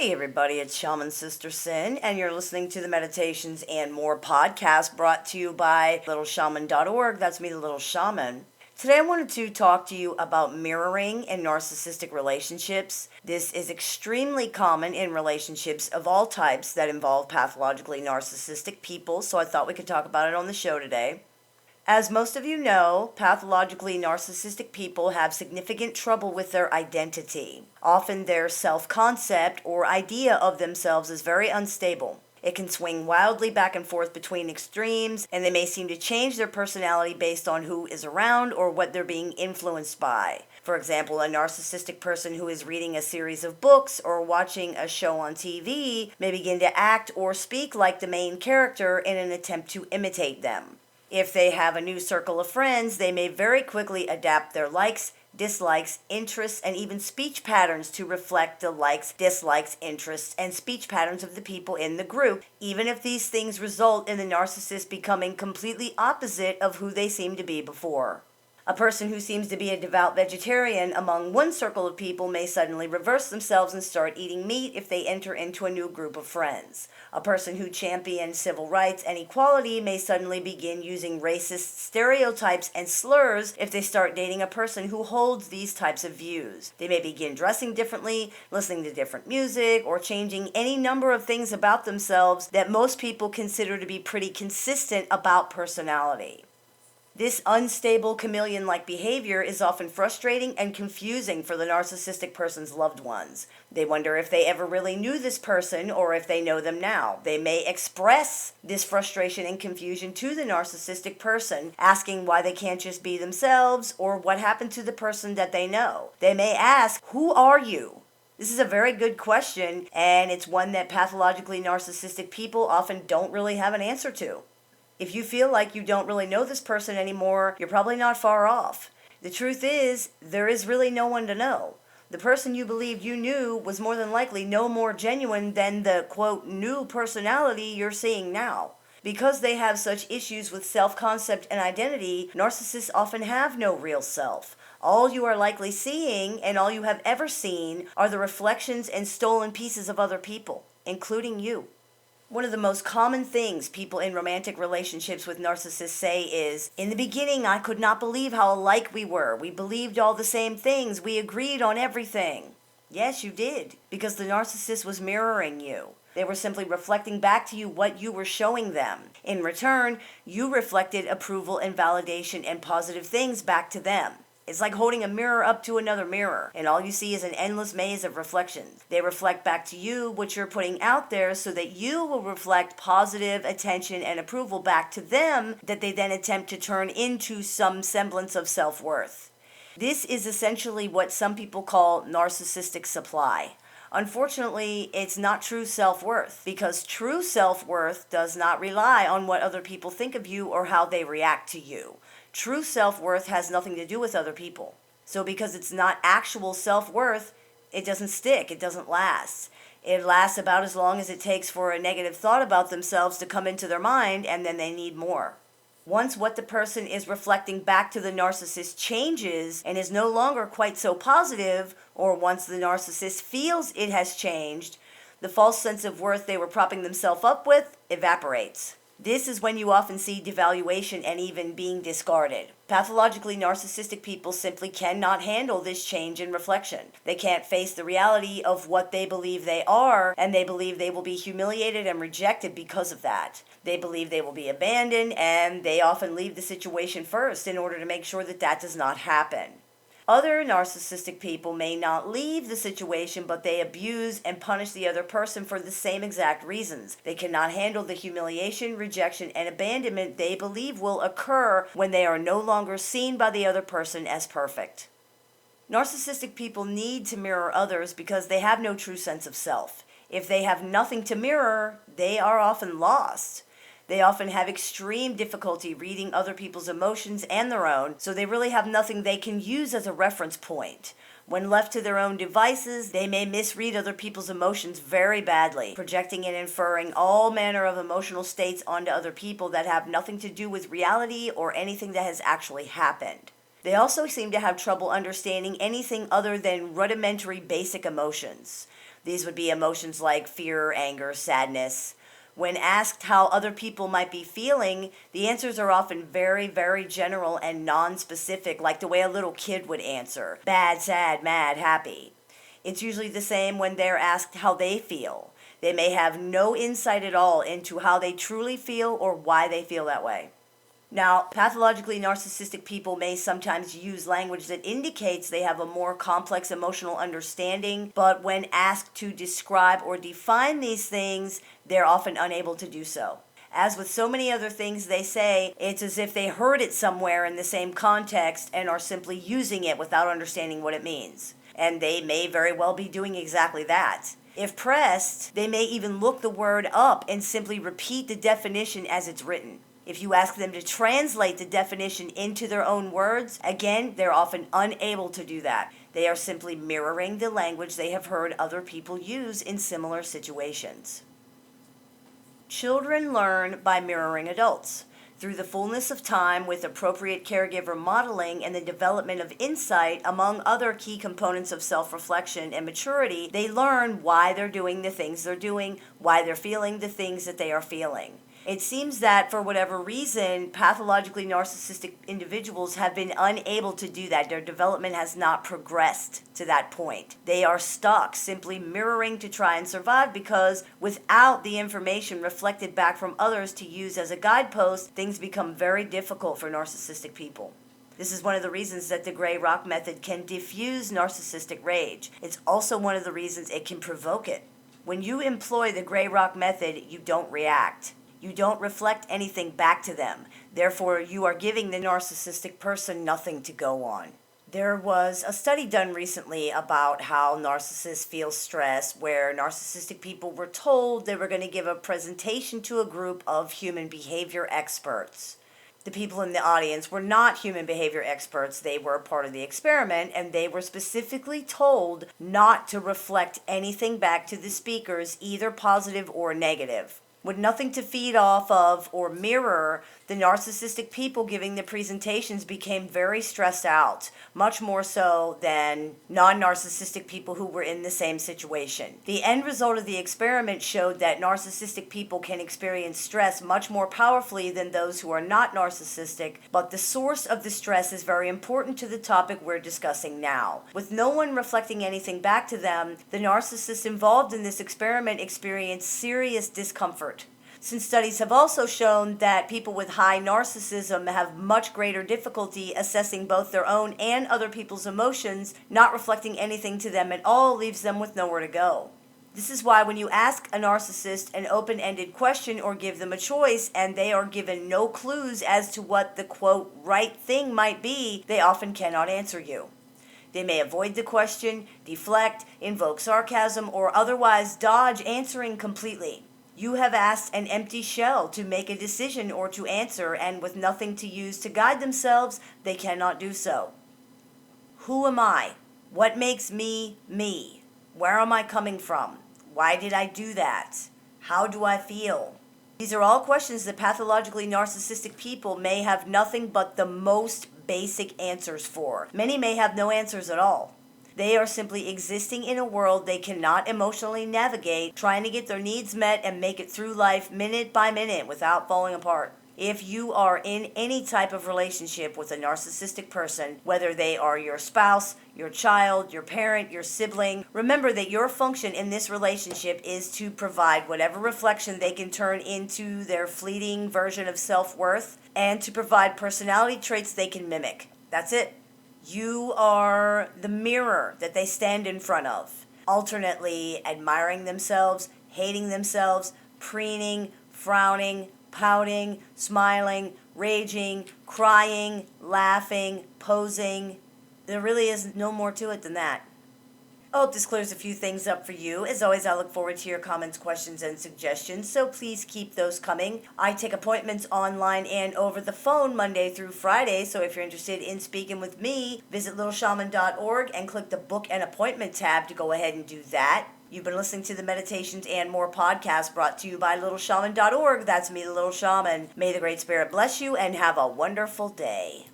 Hey everybody, it's Shaman Sister Sin, and you're listening to the Meditations and More podcast brought to you by littleshaman.org. That's me, the Little Shaman. Today I wanted to talk to you about mirroring in narcissistic relationships. This is extremely common in relationships of all types that involve pathologically narcissistic people, so I thought we could talk about it on the show today. As most of you know, pathologically narcissistic people have significant trouble with their identity. Often their self-concept or idea of themselves is very unstable. It can swing wildly back and forth between extremes, and they may seem to change their personality based on who is around or what they're being influenced by. For example, a narcissistic person who is reading a series of books or watching a show on TV may begin to act or speak like the main character in an attempt to imitate them. If they have a new circle of friends, they may very quickly adapt their likes, dislikes, interests, and even speech patterns to reflect the likes, dislikes, interests, and speech patterns of the people in the group, even if these things result in the narcissist becoming completely opposite of who they seemed to be before. A person who seems to be a devout vegetarian among one circle of people may suddenly reverse themselves and start eating meat if they enter into a new group of friends. A person who champions civil rights and equality may suddenly begin using racist stereotypes and slurs if they start dating a person who holds these types of views. They may begin dressing differently, listening to different music, or changing any number of things about themselves that most people consider to be pretty consistent about personality. This unstable chameleon-like behavior is often frustrating and confusing for the narcissistic person's loved ones. They wonder if they ever really knew this person or if they know them now. They may express this frustration and confusion to the narcissistic person, asking why they can't just be themselves or what happened to the person that they know. They may ask, "Who are you?" This is a very good question, and it's one that pathologically narcissistic people often don't really have an answer to. If you feel like you don't really know this person anymore, you're probably not far off. The truth is, there is really no one to know. The person you believed you knew was more than likely no more genuine than the, quote, new personality you're seeing now. Because they have such issues with self-concept and identity, narcissists often have no real self. All you are likely seeing, and all you have ever seen, are the reflections and stolen pieces of other people, including you. One of the most common things people in romantic relationships with narcissists say is, "In the beginning, I could not believe how alike we were. We believed all the same things. We agreed on everything." Yes, you did, because the narcissist was mirroring you. They were simply reflecting back to you what you were showing them. In return, you reflected approval and validation and positive things back to them. It's like holding a mirror up to another mirror, and all you see is an endless maze of reflections. They reflect back to you what you're putting out there so that you will reflect positive attention and approval back to them that they then attempt to turn into some semblance of self-worth. This is essentially what some people call narcissistic supply. Unfortunately, it's not true self-worth, because true self-worth does not rely on what other people think of you or how they react to you. True self-worth has nothing to do with other people. So because it's not actual self-worth, it doesn't stick, it doesn't last. It lasts about as long as it takes for a negative thought about themselves to come into their mind, and then they need more. Once what the person is reflecting back to the narcissist changes and is no longer quite so positive, or once the narcissist feels it has changed, the false sense of worth they were propping themselves up with evaporates. This is when you often see devaluation and even being discarded. Pathologically narcissistic people simply cannot handle this change in reflection. They can't face the reality of what they believe they are, and they believe they will be humiliated and rejected because of that. They believe they will be abandoned, and they often leave the situation first in order to make sure that that does not happen. Other narcissistic people may not leave the situation, but they abuse and punish the other person for the same exact reasons. They cannot handle the humiliation, rejection, and abandonment they believe will occur when they are no longer seen by the other person as perfect. Narcissistic people need to mirror others because they have no true sense of self. If they have nothing to mirror, they are often lost. They often have extreme difficulty reading other people's emotions and their own, so they really have nothing they can use as a reference point. When left to their own devices, they may misread other people's emotions very badly, projecting and inferring all manner of emotional states onto other people that have nothing to do with reality or anything that has actually happened. They also seem to have trouble understanding anything other than rudimentary basic emotions. These would be emotions like fear, anger, sadness. When asked how other people might be feeling, the answers are often very, very general and non-specific, like the way a little kid would answer: bad, sad, mad, happy. It's usually the same when they're asked how they feel. They may have no insight at all into how they truly feel or why they feel that way. Now, pathologically narcissistic people may sometimes use language that indicates they have a more complex emotional understanding, but when asked to describe or define these things, they're often unable to do so. As with so many other things they say, it's as if they heard it somewhere in the same context and are simply using it without understanding what it means. And they may very well be doing exactly that. If pressed, they may even look the word up and simply repeat the definition as it's written. If you ask them to translate the definition into their own words, again, they're often unable to do that. They are simply mirroring the language they have heard other people use in similar situations. Children learn by mirroring adults. Through the fullness of time, with appropriate caregiver modeling and the development of insight, among other key components of self-reflection and maturity, they learn why they're doing the things they're doing, why they're feeling the things that they are feeling. It seems that for whatever reason, pathologically narcissistic individuals have been unable to do that. Their development has not progressed to that point. They are stuck simply mirroring to try and survive, because without the information reflected back from others to use as a guidepost, things become very difficult for narcissistic people. This is one of the reasons that the gray rock method can diffuse narcissistic rage. It's also one of the reasons it can provoke it. When you employ the gray rock method, you don't react. You don't reflect anything back to them. Therefore, you are giving the narcissistic person nothing to go on. There was a study done recently about how narcissists feel stress, where narcissistic people were told they were going to give a presentation to a group of human behavior experts. The people in the audience were not human behavior experts. They were part of the experiment, and they were specifically told not to reflect anything back to the speakers, either positive or negative. With nothing to feed off of or mirror, the narcissistic people giving the presentations became very stressed out, much more so than non-narcissistic people who were in the same situation. The end result of the experiment showed that narcissistic people can experience stress much more powerfully than those who are not narcissistic, but the source of the stress is very important to the topic we're discussing now. With no one reflecting anything back to them, the narcissists involved in this experiment experienced serious discomfort. Since studies have also shown that people with high narcissism have much greater difficulty assessing both their own and other people's emotions, not reflecting anything to them at all leaves them with nowhere to go. This is why when you ask a narcissist an open-ended question or give them a choice and they are given no clues as to what the quote right thing might be, they often cannot answer you. They may avoid the question, deflect, invoke sarcasm, or otherwise dodge answering completely. You have asked an empty shell to make a decision or to answer, and with nothing to use to guide themselves, they cannot do so. Who am I? What makes me me? Where am I coming from? Why did I do that? How do I feel? These are all questions that pathologically narcissistic people may have nothing but the most basic answers for. Many may have no answers at all. They are simply existing in a world they cannot emotionally navigate, trying to get their needs met and make it through life minute by minute without falling apart. If you are in any type of relationship with a narcissistic person, whether they are your spouse, your child, your parent, your sibling, remember that your function in this relationship is to provide whatever reflection they can turn into their fleeting version of self-worth, and to provide personality traits they can mimic. That's it. You are the mirror that they stand in front of, alternately admiring themselves, hating themselves, preening, frowning, pouting, smiling, raging, crying, laughing, posing. There really is no more to it than that. I hope this clears a few things up for you. As always, I look forward to your comments, questions, and suggestions, so please keep those coming. I take appointments online and over the phone Monday through Friday, so if you're interested in speaking with me, visit littleshaman.org and click the Book an Appointment tab to go ahead and do that. You've been listening to the Meditations and More podcast brought to you by littleshaman.org. That's me, the Little Shaman. May the Great Spirit bless you and have a wonderful day.